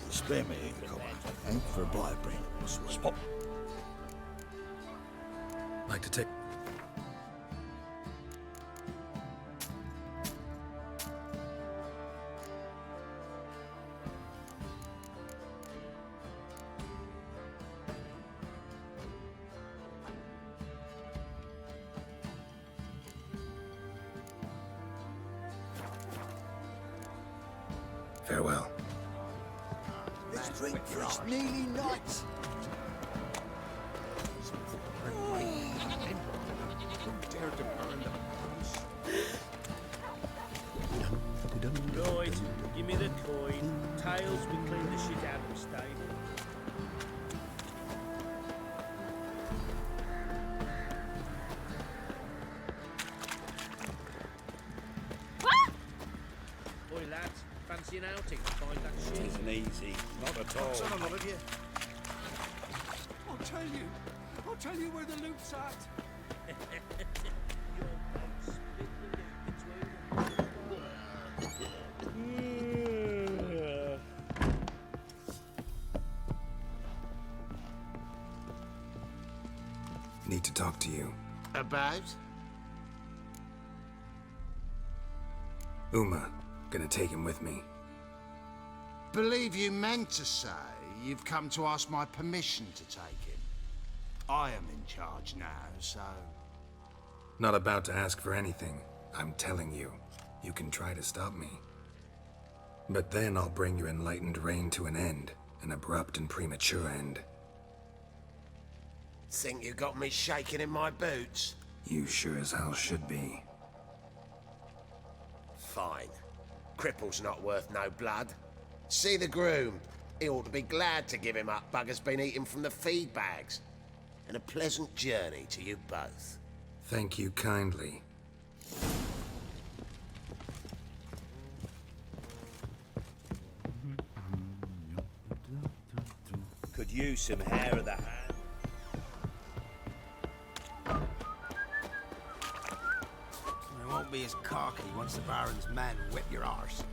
spare me, comrade, for a bite of bread. Spot. Like to take... Farewell. Let's drink for this nearly night. Right, give me the coin. Tails, we clean the shit out of the stable. Boy, lads, fancy an outing to find that shit? Isn't easy, not at all. Son, all of you. I'll tell you where the loot's at. Your boat split the loot between them. Need to talk to you. About? Uma. Gonna take him with me. Believe you meant to say you've come to ask my permission to take him. I am in charge now, so... Not about to ask for anything. I'm telling you. You can try to stop me. But then I'll bring your enlightened reign to an end. An abrupt and premature end. Think you got me shaking in my boots? You sure as hell should be. Fine. Cripple's not worth no blood. See the groom. He ought to be glad to give him up. Bugger's been eating from the feed bags. And a pleasant journey to you both. Thank you kindly. Could use some hair of the hand. I won't be as cocky once the Baron's men whip your arse.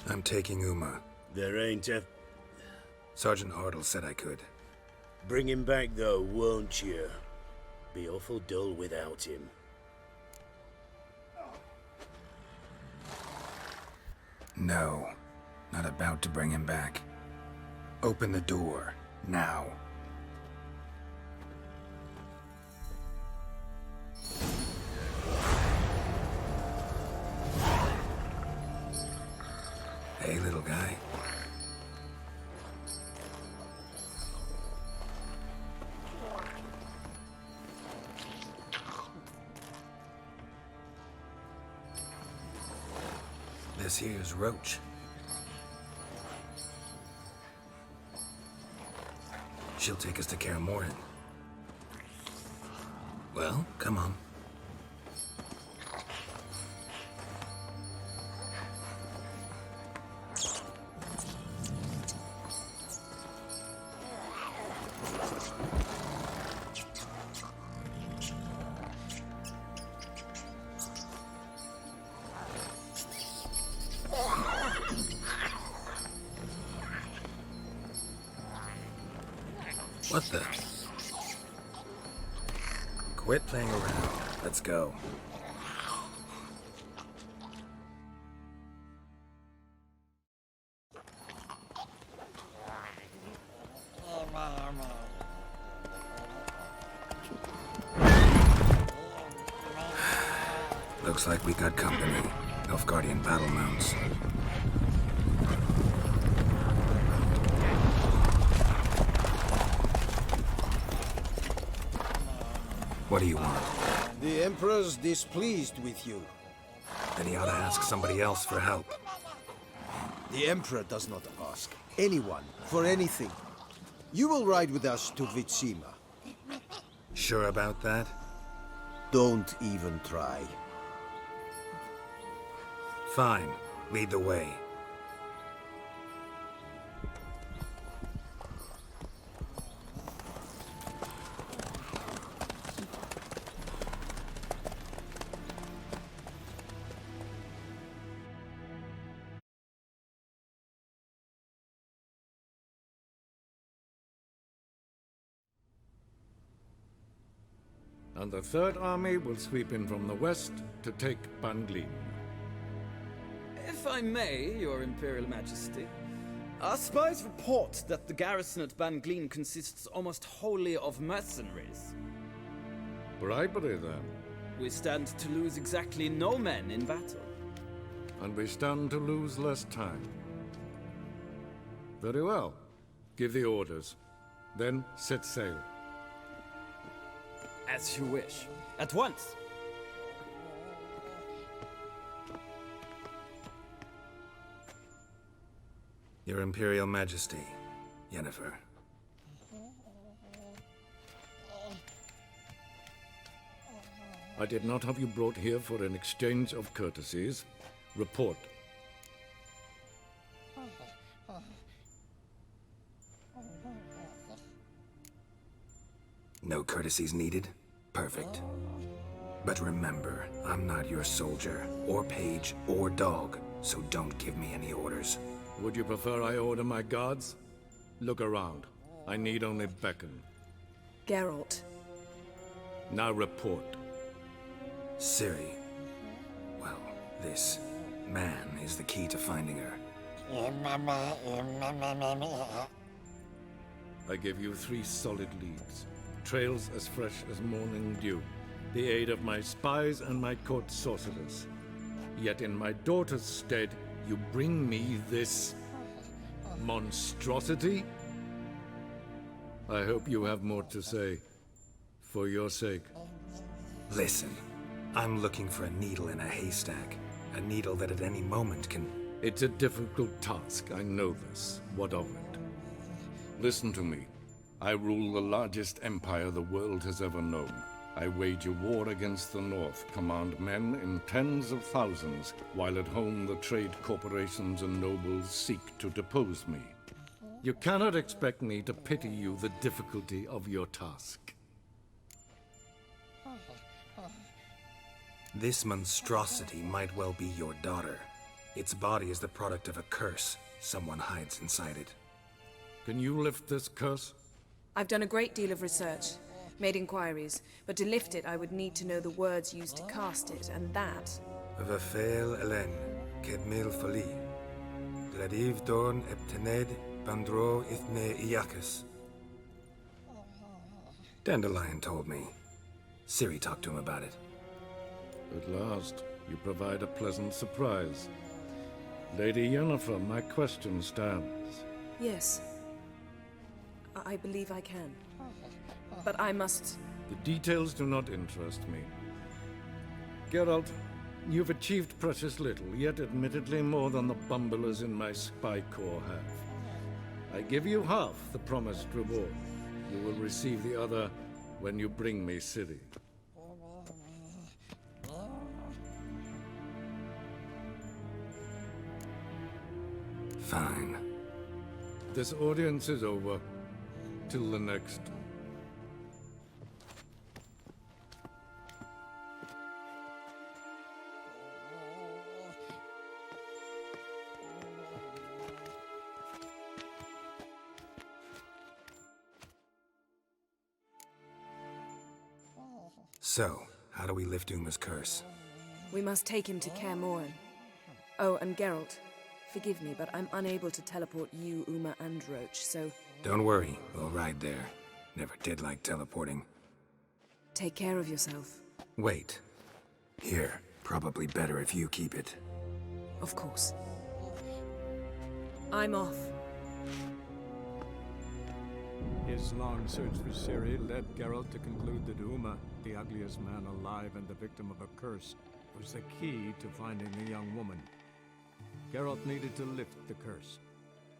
I'm taking Uma. There ain't a... Sergeant Ardle said I could. Bring him back though, won't you? Be awful dull without him. No. Not about to bring him back. Open the door. Now. Hey, little guy. This here's Roach. She'll take us to Kaer Morhen. Well, come on. What the? Quit playing around. Let's go. Looks like we got company. Nilfgaardian battle mounts. What do you want? The Emperor's displeased with you. Then he ought to ask somebody else for help. The Emperor does not ask anyone for anything. You will ride with us to Vitsima. Sure about that? Don't even try. Fine. Lead the way. and the Third Army will sweep in from the west to take Banglin. If I may, Your Imperial Majesty, our spies report that the garrison at Banglin consists almost wholly of mercenaries. Bribery, then. We stand to lose exactly no men in battle. And we stand to lose less time. Very well. Give the orders. Then set sail. As you wish. At once! Your Imperial Majesty, Yennefer. I did not have you brought here for an exchange of courtesies. Report. No courtesies needed? Perfect. But remember, I'm not your soldier, or page, or dog, so don't give me any orders. Would you prefer I order my guards? Look around. I need only beckon. Geralt. Now report. Ciri. Well, this man is the key to finding her. I give you 3 solid leads. Trails as fresh as morning dew. The aid of my spies and my court sorcerers. Yet in my daughter's stead, you bring me this monstrosity? I hope you have more to say. For your sake. Listen, I'm looking for a needle in a haystack. A needle that at any moment can... It's a difficult task, I know this. What of it? Listen to me. I rule the largest empire the world has ever known. I wage a war against the North, command men in tens of thousands, while at home the trade corporations and nobles seek to depose me. You cannot expect me to pity you the difficulty of your task. This monstrosity might well be your daughter. Its body is the product of a curse. Someone hides inside it. Can you lift this curse? I've done a great deal of research, made inquiries, but to lift it I would need to know the words used to cast it, and that... Vafel Elen, Kedmil Fali, Gladiv Dorn Eptened, Bandro Ithne Iacus. Dandelion told me. Ciri talked to him about it. At last, you provide a pleasant surprise. Lady Yennefer, my question stands. Yes. I believe I can. But I must... The details do not interest me. Geralt, you've achieved precious little, yet admittedly more than the bumblers in my spy corps have. I give you half the promised reward. You will receive the other when you bring me Ciri. Fine. This audience is over. Till the next. So, how do we lift Uma's curse? We must take him to Kaer Morhen. Oh, and Geralt, forgive me, but I'm unable to teleport you, Uma, and Roach, so... Don't worry, we'll ride there. Never did like teleporting. Take care of yourself. Wait. Here, probably better if you keep it. Of course. I'm off. His long search for Ciri led Geralt to conclude that Uma, the ugliest man alive and the victim of a curse, was the key to finding the young woman. Geralt needed to lift the curse,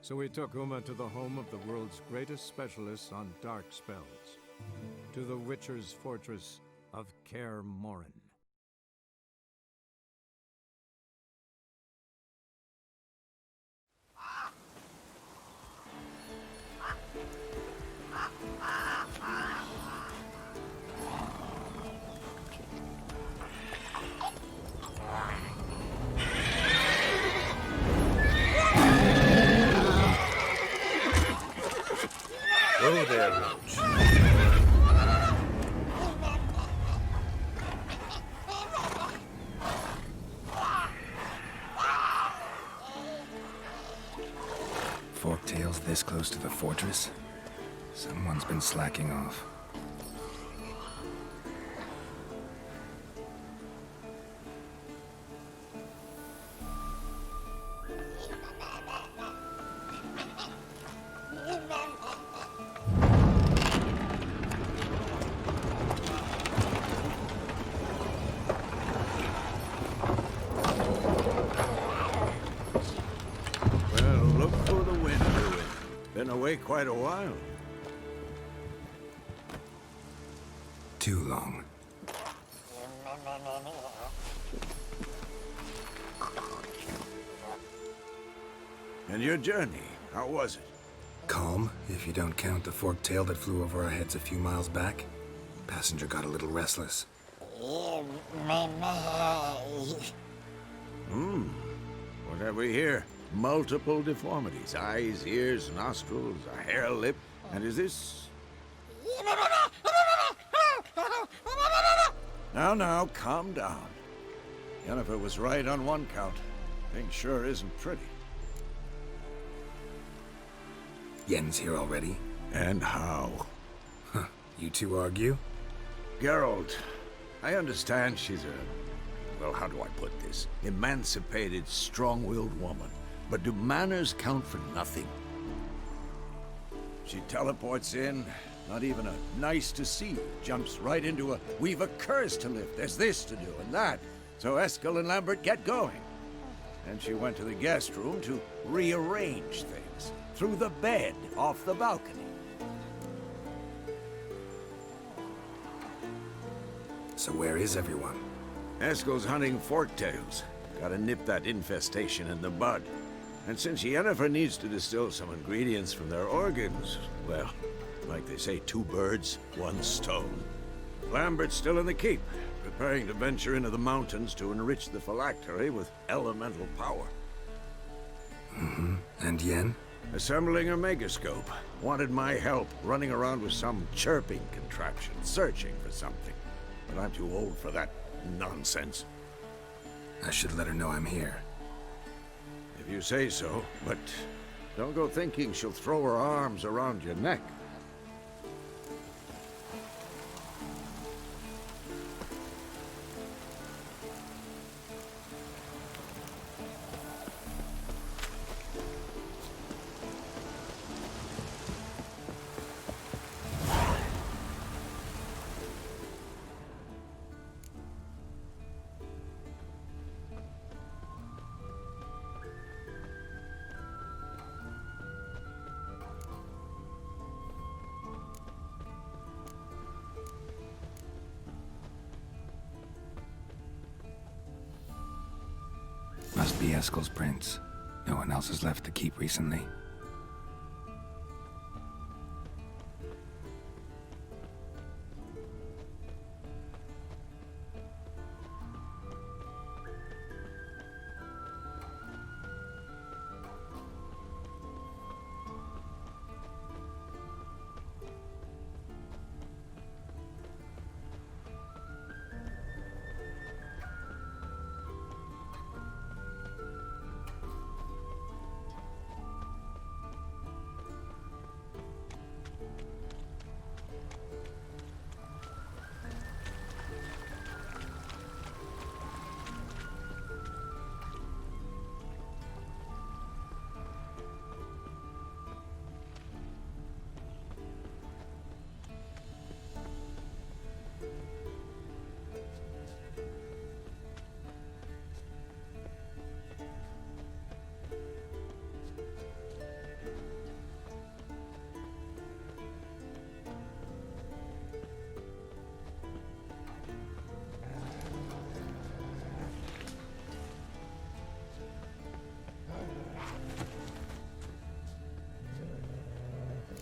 so he took Uma to the home of the world's greatest specialists on dark spells, to the Witcher's fortress of Kaer Morhen. Oh there, Roach. fortress? Someone's been slacking off. Well, look for the wind, Louis. Been away quite a while. Too long. And your journey, how was it? Calm, if you don't count the forked tail that flew over our heads a few miles back. Passenger got a little restless. What have we here? Multiple deformities. Eyes, ears, nostrils, a hair lip. And is this... Now, calm down. Yennefer was right on one count. Thing sure isn't pretty. Yen's here already? And how? Huh. You two argue? Geralt, I understand she's a... well, how do I put this? Emancipated, strong-willed woman. But do manners count for nothing? She teleports in, not even a nice to see, jumps right into a we've a curse to lift, there's this to do and that. So Eskel and Lambert get going. And she went to the guest room to rearrange things. Through the bed, off the balcony. So where is everyone? Eskel's hunting forktails. Gotta nip that infestation in the bud. And since Yennefer needs to distill some ingredients from their organs, well, like they say, 2 birds, 1 stone. Lambert's still in the keep, preparing to venture into the mountains to enrich the phylactery with elemental power. Mm-hmm. And Yen? Assembling a megascope. Wanted my help, running around with some chirping contraption, searching for something. But I'm too old for that nonsense. I should let her know I'm here. If you say so, but don't go thinking she'll throw her arms around your neck. Must be Eskel's prints. No one else has left the keep recently.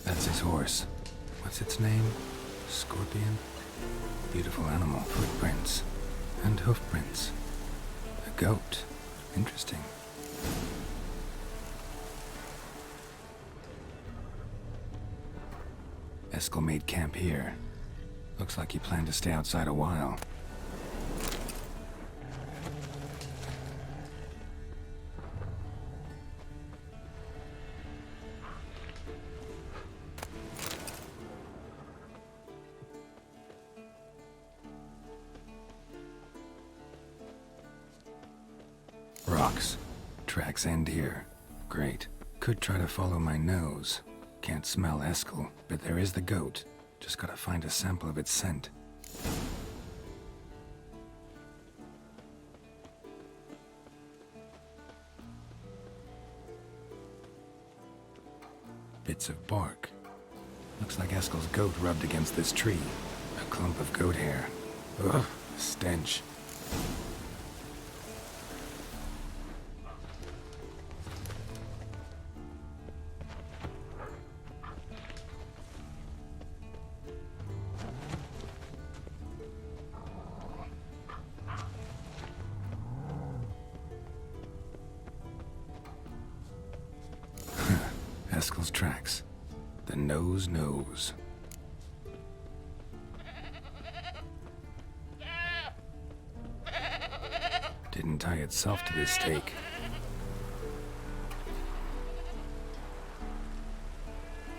That's his horse. What's its name? Scorpion? Beautiful animal. Footprints. And hoofprints. A goat. Interesting. Eskel made camp here. Looks like he planned to stay outside a while. rocks. Tracks end here. Great. Could try to follow my nose. Can't smell Eskel, but there is the goat. Just gotta find a sample of its scent. Bits of bark. Looks like Eskel's goat rubbed against this tree. A clump of goat hair. Ugh, stench. Eskel's tracks. The nose knows. Didn't tie itself to this stake.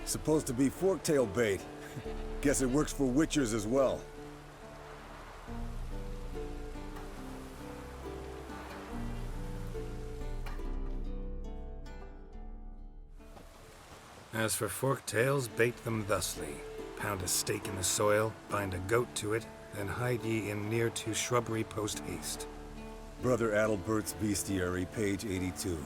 Supposed to be forktail bait. Guess it works for witchers as well. As for forktails, bait them thusly. Pound a stake in the soil, bind a goat to it, then hide ye in near to shrubbery post haste. Brother Adalbert's Bestiary, page 82.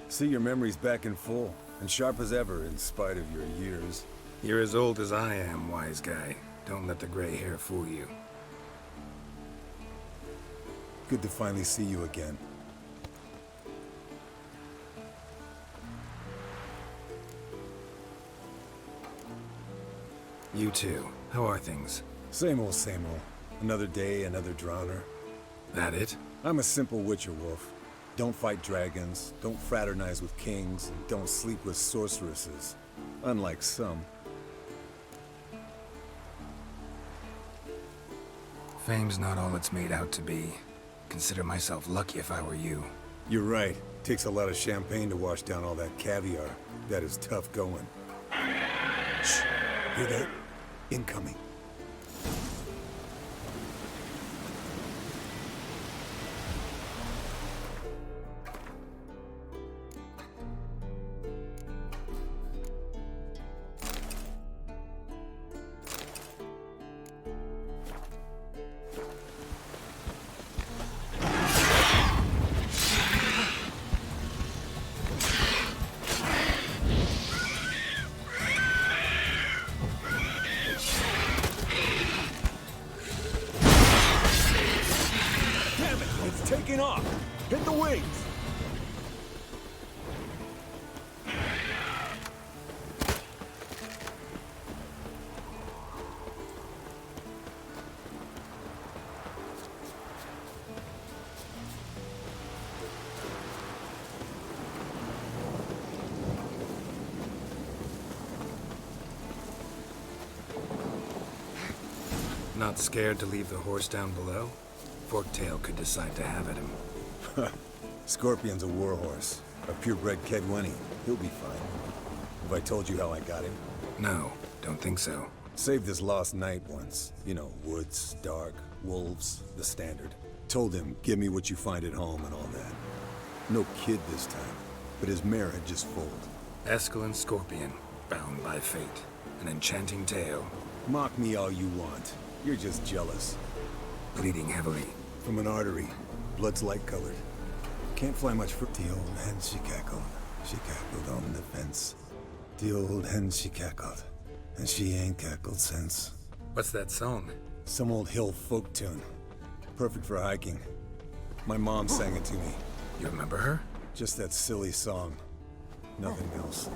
See, your memory's back in full, and sharp as ever in spite of your years. You're as old as I am, wise guy. Don't let the gray hair fool you. Good to finally see you again. You too. How are things? Same old, same old. Another day, another drowner. That it? I'm a simple witcher wolf. Don't fight dragons, don't fraternize with kings, and don't sleep with sorceresses. Unlike some. Fame's not all it's made out to be. Consider myself lucky if I were you. You're right. Takes a lot of champagne to wash down all that caviar. That is tough going. Shh. Hear that? Incoming. Taking off! Hit the wings! Not scared to leave the horse down below? Forktail could decide to have at him. Scorpion's a warhorse. A purebred Kedwenny. He'll be fine. Have I told you how I got him? No, don't think so. Saved his lost knight once. You know, woods, dark, wolves, the standard. Told him, give me what you find at home and all that. No kid this time, but his mare had just foaled. Eskel and Scorpion, bound by fate. An enchanting tale. Mock me all you want. You're just jealous. Bleeding heavily. From an artery. Blood's light-colored. Can't fly much for the old hen, she cackled. She cackled on the fence. The old hen, she cackled. And she ain't cackled since. What's that song? Some old hill folk tune. Perfect for hiking. My mom sang it to me. You remember her? Just that silly song. Nothing else.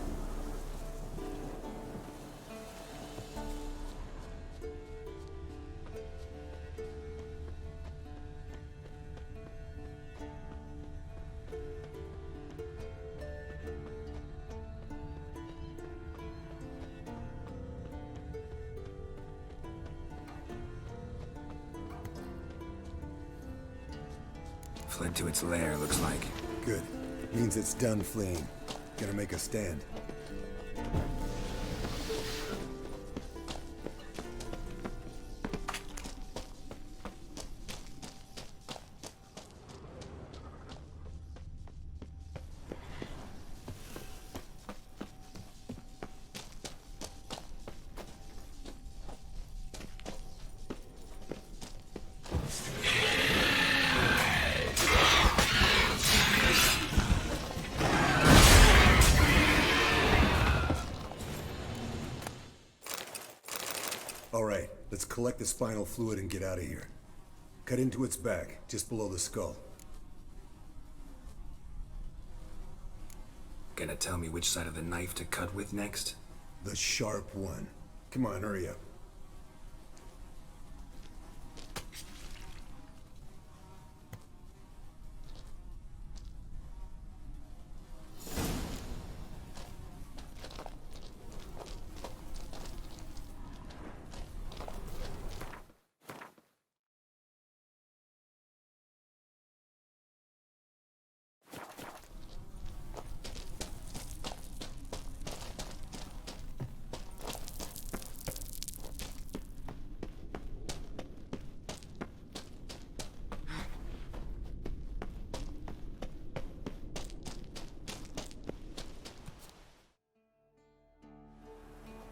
Fled to its lair, looks like. Good. Means it's done fleeing. Gonna make a stand. Let's collect the spinal fluid and get out of here. Cut into its back, just below the skull. Gonna tell me which side of the knife to cut with next? The sharp one. Come on, hurry up.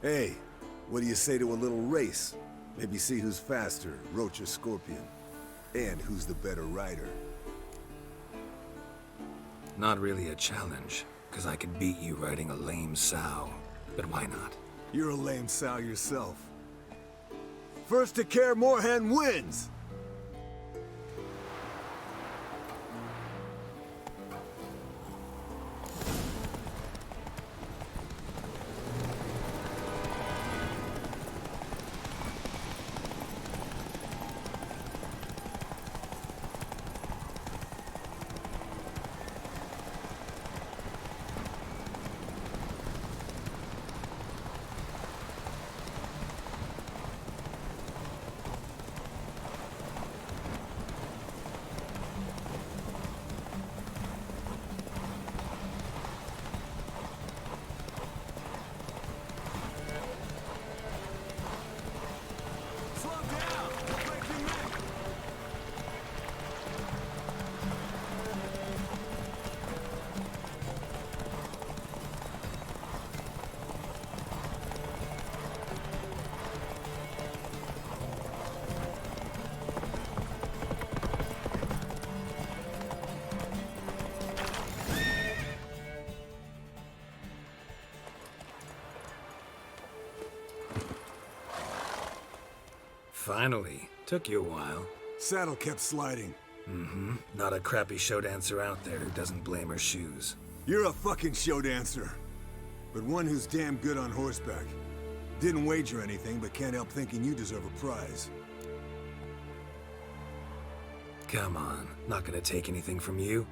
Hey, what do you say to a little race? Maybe see who's faster, Roach or Scorpion. And who's the better rider. Not really a challenge, because I could beat you riding a lame sow. But why not? You're a lame sow yourself. First to Kaer Morhen wins! Finally. Took you a while. Saddle kept sliding. Mm-hmm. Not a crappy show dancer out there who doesn't blame her shoes. You're a fucking show dancer. But one who's damn good on horseback. Didn't wager anything, but can't help thinking you deserve a prize. Come on. Not gonna take anything from you.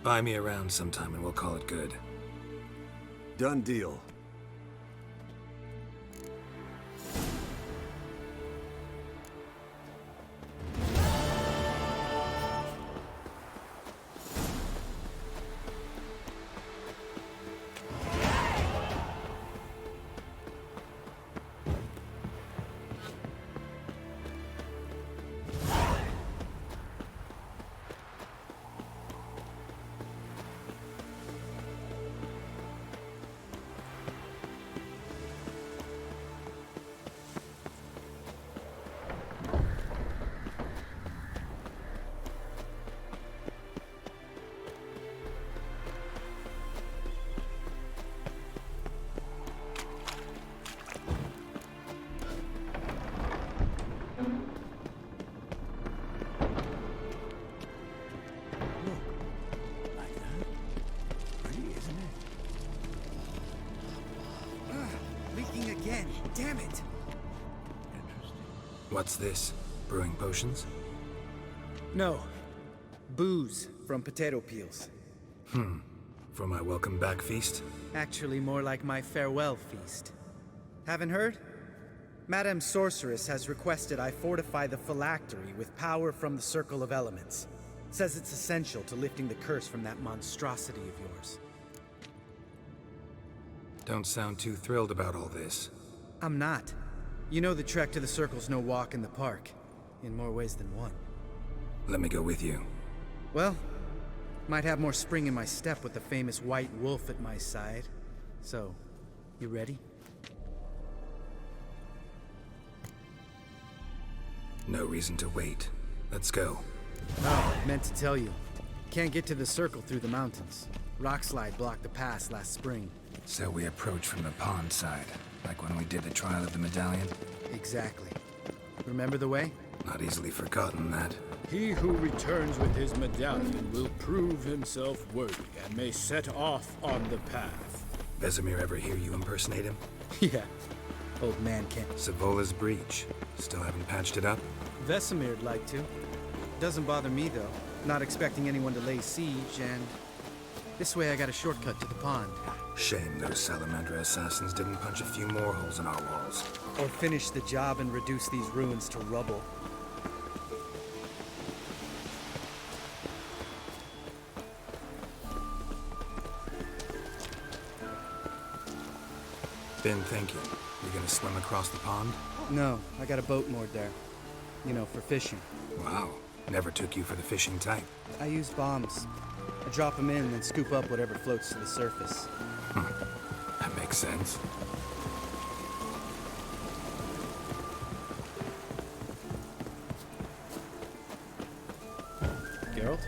Buy me around sometime and we'll call it good. Done deal. Again, damn it! What's this? Brewing potions? No. Booze from potato peels. For my welcome back feast? Actually, more like my farewell feast. Haven't heard? Madame Sorceress has requested I fortify the phylactery with power from the Circle of Elements. Says it's essential to lifting the curse from that monstrosity of yours. Don't sound too thrilled about all this. I'm not. You know the trek to the Circle's no walk in the park. In more ways than one. Let me go with you. Well, might have more spring in my step with the famous White Wolf at my side. So, you ready? No reason to wait. Let's go. Oh, meant to tell you. Can't get to the Circle through the mountains. Rockslide blocked the pass last spring. So we approach from the pond side, like when we did the trial of the medallion? Exactly. Remember the way? Not easily forgotten, that. He who returns with his medallion will prove himself worthy and may set off on the path. Vesemir ever hear you impersonate him? Yeah. Old man can't. Savola's breach. Still haven't patched it up? Vesemir'd like to. Doesn't bother me, though. Not expecting anyone to lay siege, and... this way I got a shortcut to the pond. Shame those Salamander assassins didn't punch a few more holes in our walls. Or finish the job and reduce these ruins to rubble. Been thinking. You gonna swim across the pond? No, I got a boat moored there. You know, for fishing. Wow. Never took you for the fishing type. I use bombs. I drop them in and then scoop up whatever floats to the surface. That makes sense. Geralt?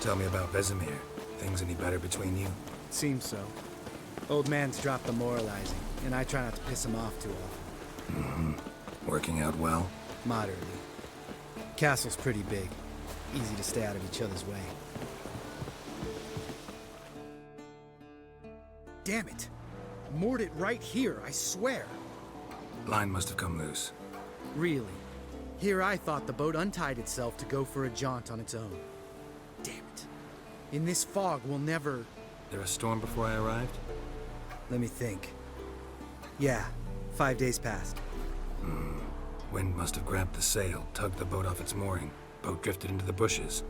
Tell me about Vesemir. Things any better between you? Seems so. Old man's dropped the moralizing, and I try not to piss him off too often. Mm-hmm. Working out well? Moderately. Castle's pretty big. Easy to stay out of each other's way. Damn it! Moored it right here, I swear! Line must have come loose. Really? Here I thought the boat untied itself to go for a jaunt on its own. Damn it. In this fog, we'll never... There a storm before I arrived? Let me think. Yeah, 5 days passed. Wind must have grabbed the sail, tugged the boat off its mooring. Boat drifted into the bushes.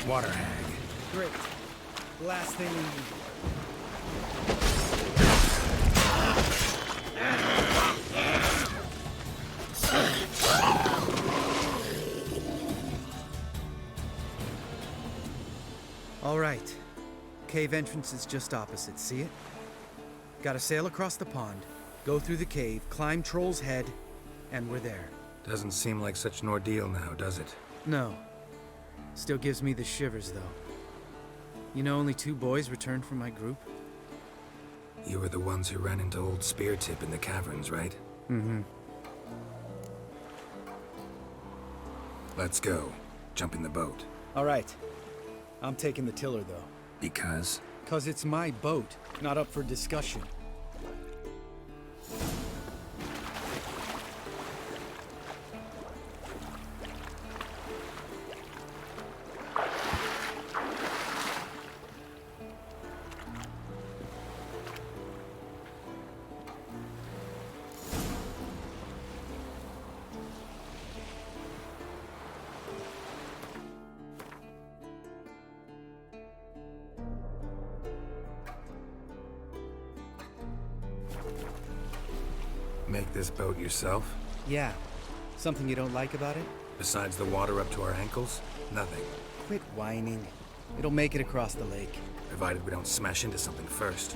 Water hag. Great. Last thing we need. All right. Cave entrance is just opposite, see it? Gotta sail across the pond, go through the cave, climb Troll's Head, and we're there. Doesn't seem like such an ordeal now, does it? No. Still gives me the shivers, though. You know, only 2 boys returned from my group? You were the ones who ran into old Speartip in the caverns, right? Mm-hmm. Let's go. Jump in the boat. All right. I'm taking the tiller, though. Because? 'Cause it's my boat, not up for discussion. Make this boat yourself? Yeah. Something you don't like about it? Besides the water up to our ankles? Nothing. Quit whining. It'll make it across the lake. Provided we don't smash into something first.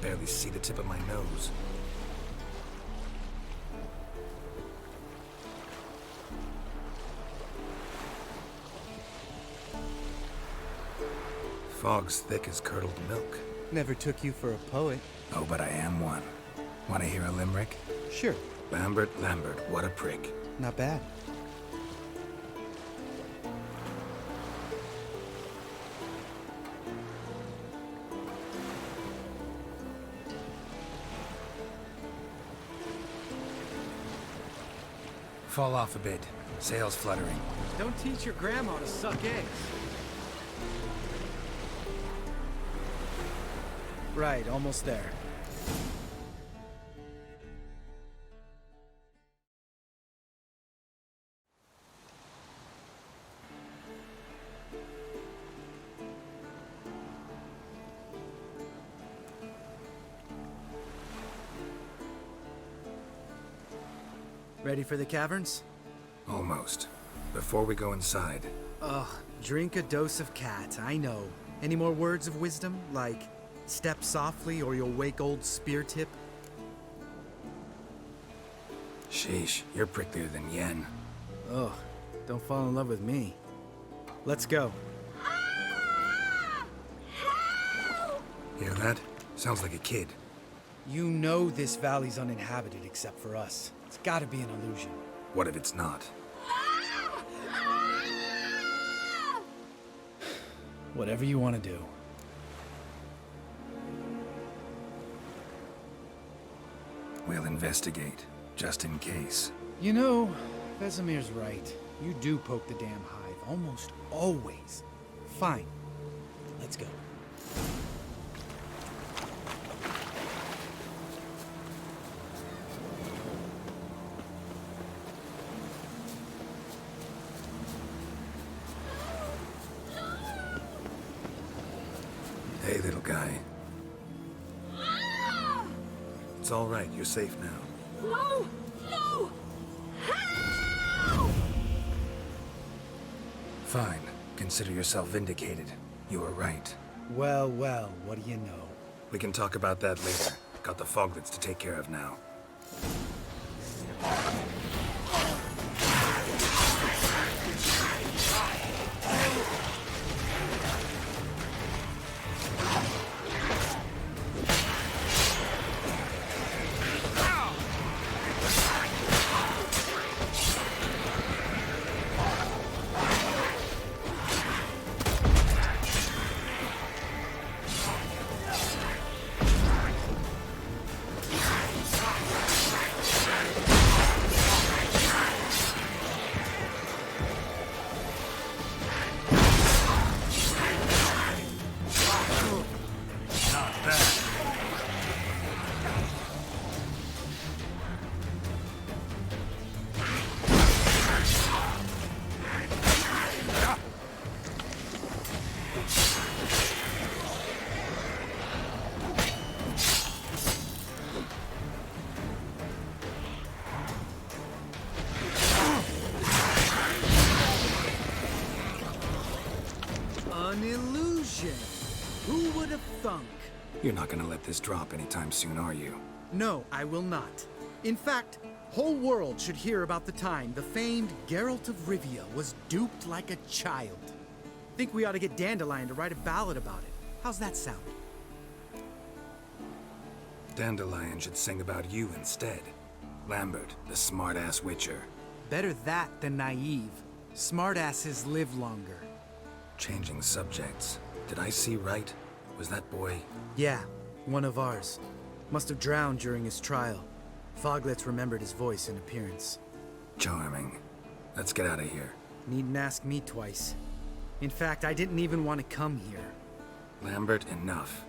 Barely see the tip of my nose. Fog's thick as curdled milk. Never took you for a poet. Oh, but I am one. Want to hear a limerick? Sure. Lambert, what a prick. Not bad. Fall off a bit. Sails fluttering. Don't teach your grandma to suck eggs. Right, almost there. Ready for the caverns? Almost. Before we go inside. Ugh, drink a dose of cat, I know. Any more words of wisdom, like step softly or you'll wake old Spear Tip? Sheesh, you're pricklier than Yen. Ugh, don't fall in love with me. Let's go. Hear that? Sounds like a kid. You know this valley's uninhabited except for us. It's gotta be an illusion. What if it's not? Whatever you want to do. We'll investigate, just in case. You know, Vesemir's right. You do poke the damn hive, almost always. Fine. Let's go. Hey, little guy. It's all right. You're safe now. No! No! Fine. Consider yourself vindicated. You were right. Well, well, what do you know? We can talk about that later. Got the Foglets to take care of now. An illusion! Who would have thunk? You're not gonna let this drop anytime soon, are you? No, I will not. In fact, whole world should hear about the time the famed Geralt of Rivia was duped like a child. Think we ought to get Dandelion to write a ballad about it. How's that sound? Dandelion should sing about you instead. Lambert, the smart-ass witcher. Better that than naive. Smartasses live longer. Changing subjects. Did I see right? Was that boy? Yeah, one of ours. Must have drowned during his trial. Foglets remembered his voice and appearance. Charming. Let's get out of here. Needn't ask me twice. In fact, I didn't even want to come here. Lambert, enough.